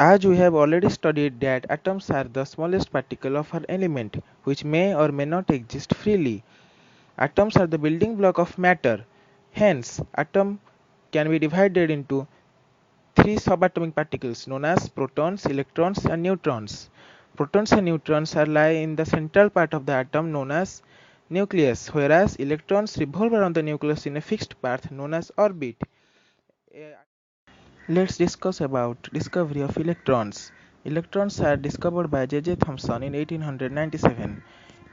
As we have already studied that atoms are the smallest particle of an element which may or may not exist freely. Atoms are the building block of matter. Hence, atom can be divided into three subatomic particles known as protons, electrons and neutrons. Protons and neutrons are lie in the central part of the atom known as nucleus, whereas electrons revolve around the nucleus in a fixed path known as orbit. Let's discuss about discovery of electrons. Electrons are discovered by J. J. Thomson in 1897.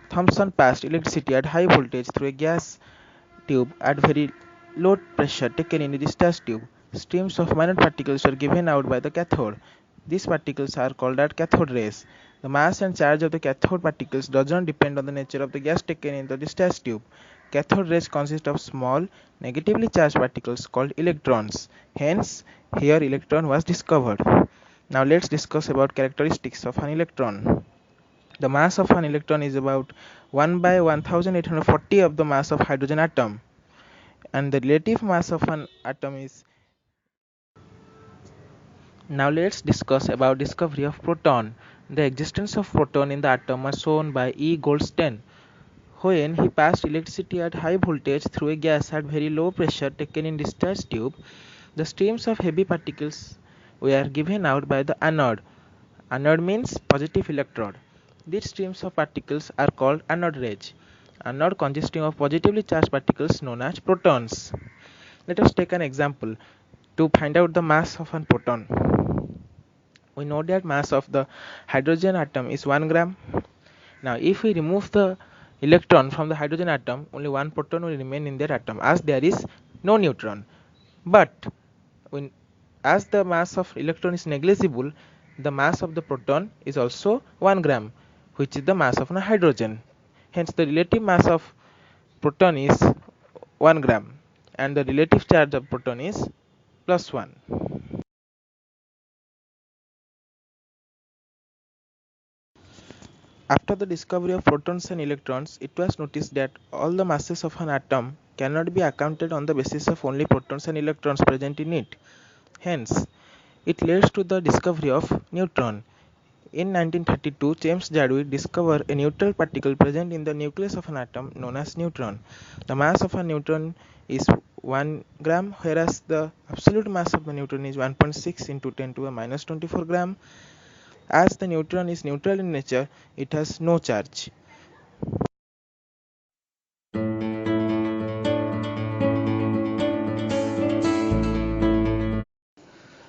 Thomson passed electricity at high voltage through a gas tube at very low pressure taken in a discharge tube. Streams of minor particles were given out by the cathode. These particles are called as cathode rays. The mass and charge of the cathode particles does not depend on the nature of the gas taken in the discharge tube. Cathode rays consist of small, negatively charged particles called electrons. Hence, here electron was discovered. Now let's discuss about characteristics of an electron. The mass of an electron is about 1 by 1840 of the mass of hydrogen atom, and the relative mass of an atom is. Now let's discuss about discovery of proton. The existence of proton in the atom was shown by E. Goldstein when he passed electricity at high voltage through a gas at very low pressure taken in discharge tube. The streams of heavy particles were given out by the anode. Anode means positive electrode. These streams of particles are called anode rays. Anode consisting of positively charged particles known as protons. Let us take an example to find out the mass of a proton. We know that mass of the hydrogen atom is 1 gram. Now if we remove the electron from the hydrogen atom, only one proton will remain in that atom as there is no neutron. But as the mass of electron is negligible, the mass of the proton is also 1 gram, which is the mass of a hydrogen. Hence the relative mass of proton is 1 gram and the relative charge of proton is +1. After the discovery of protons and electrons, it was noticed that all the masses of an atom cannot be accounted on the basis of only protons and electrons present in it. Hence, it leads to the discovery of neutron. In 1932, James Chadwick discovered a neutral particle present in the nucleus of an atom known as neutron. The mass of a neutron is 1 gram, whereas the absolute mass of the neutron is 1.6 into 10 to the minus 24 gram. As the neutron is neutral in nature, it has no charge.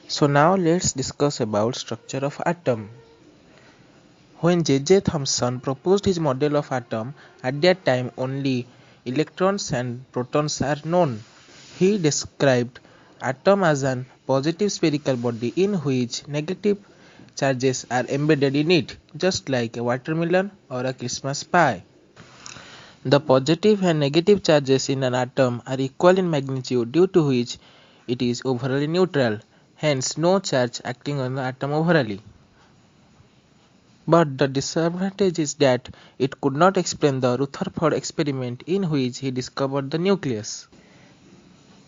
So now let's discuss about structure of atom. When J. J. Thomson proposed his model of atom, at that time only electrons and protons are known. He described atom as an positive spherical body in which negative charges are embedded in it, just like a watermelon or a Christmas pie. The positive and negative charges in an atom are equal in magnitude, due to which it is overally neutral, hence no charge acting on the atom overally. But the disadvantage is that it could not explain the Rutherford experiment in which he discovered the nucleus.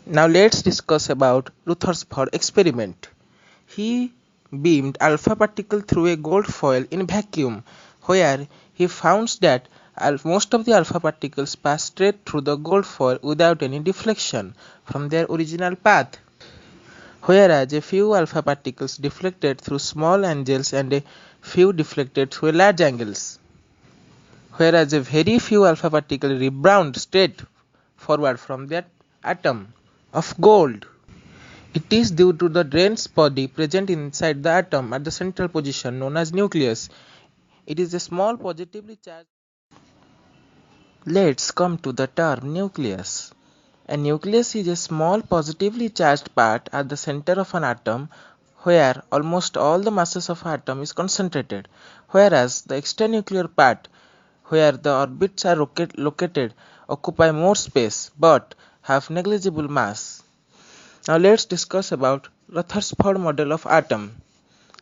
Now let's discuss about Rutherford experiment. He beamed alpha particle through a gold foil in vacuum, where he found that most of the alpha particles pass straight through the gold foil without any deflection from their original path, whereas a few alpha particles deflected through small angles and a few deflected through large angles, whereas a very few alpha particles rebound straight forward from their atom of gold. It is due to the dense body present inside the atom at the central position known as nucleus. It is a small positively charged. Let's come to the term nucleus. A nucleus is a small positively charged part at the center of an atom where almost all the masses of an atom is concentrated, whereas the extranuclear part, where the orbits are located, occupy more space but have negligible mass. Now let's discuss about Rutherford model of atom.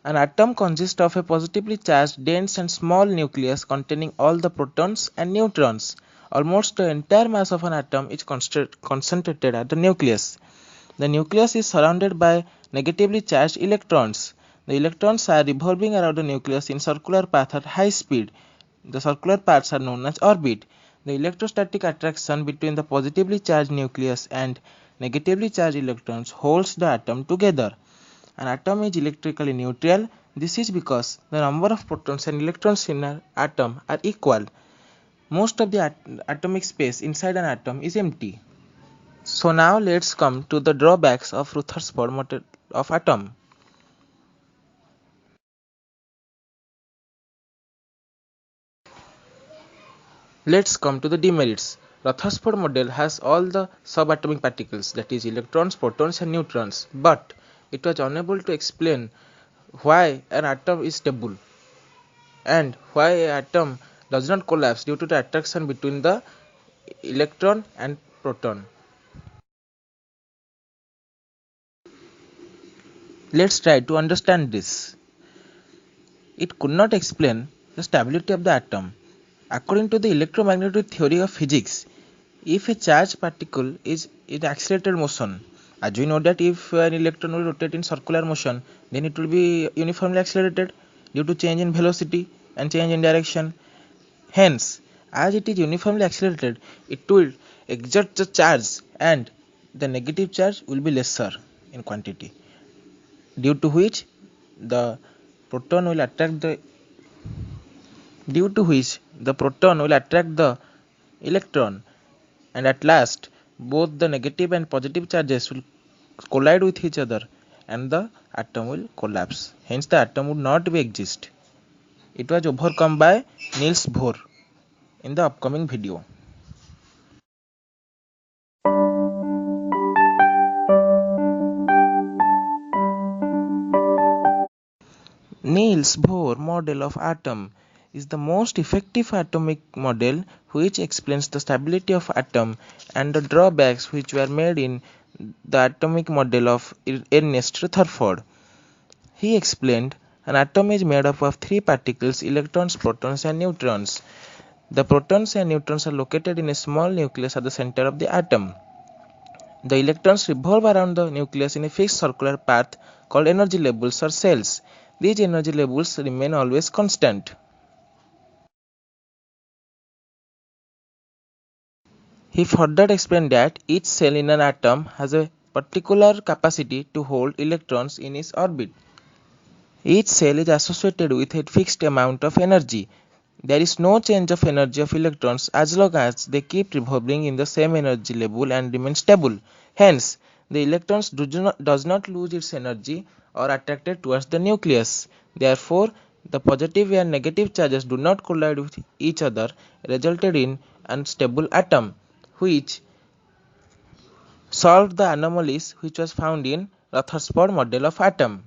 An atom consists of a positively charged, dense and small nucleus containing all the protons and neutrons. Almost the entire mass of an atom is concentrated at the nucleus. The nucleus is surrounded by negatively charged electrons. The electrons are revolving around the nucleus in circular path at high speed. The circular paths are known as orbit. The electrostatic attraction between the positively charged nucleus and negatively charged electrons holds the atom together. An atom is electrically neutral. This is because the number of protons and electrons in an atom are equal. Most of the atomic space inside an atom is empty. So now let's come to the drawbacks of Rutherford model of atom. Let's come to the demerits. Rutherford model has all the subatomic particles, that is electrons, protons and neutrons, but it was unable to explain why an atom is stable and why an atom does not collapse due to the attraction between the electron and proton. Let's try to understand this. It could not explain the stability of the atom. According to the electromagnetic theory of physics, if a charged particle is in accelerated motion, as we know that if an electron will rotate in circular motion, then it will be uniformly accelerated due to change in velocity and change in direction. Hence, as it is uniformly accelerated, it will exert the charge and the negative charge will be lesser in quantity, due to which the proton will attract the electron, and at last both the negative and positive charges will collide with each other and the atom will collapse. Hence the atom would not be exist. It was overcome by Niels Bohr in the upcoming video. Niels Bohr model of atom is the most effective atomic model which explains the stability of atom and the drawbacks which were made in the atomic model of Ernest Rutherford. He explained an atom is made up of three particles, electrons, protons and neutrons. The protons and neutrons are located in a small nucleus at the center of the atom. The electrons revolve around the nucleus in a fixed circular path called energy levels or cells. These energy levels remain always constant. He further explained that each cell in an atom has a particular capacity to hold electrons in its orbit. Each cell is associated with a fixed amount of energy. There is no change of energy of electrons as long as they keep revolving in the same energy level and remain stable. Hence, the electrons does not lose its energy or attracted towards the nucleus. Therefore, the positive and negative charges do not collide with each other, resulted in an unstable atom, which solved the anomalies which was found in Rutherford model of atom.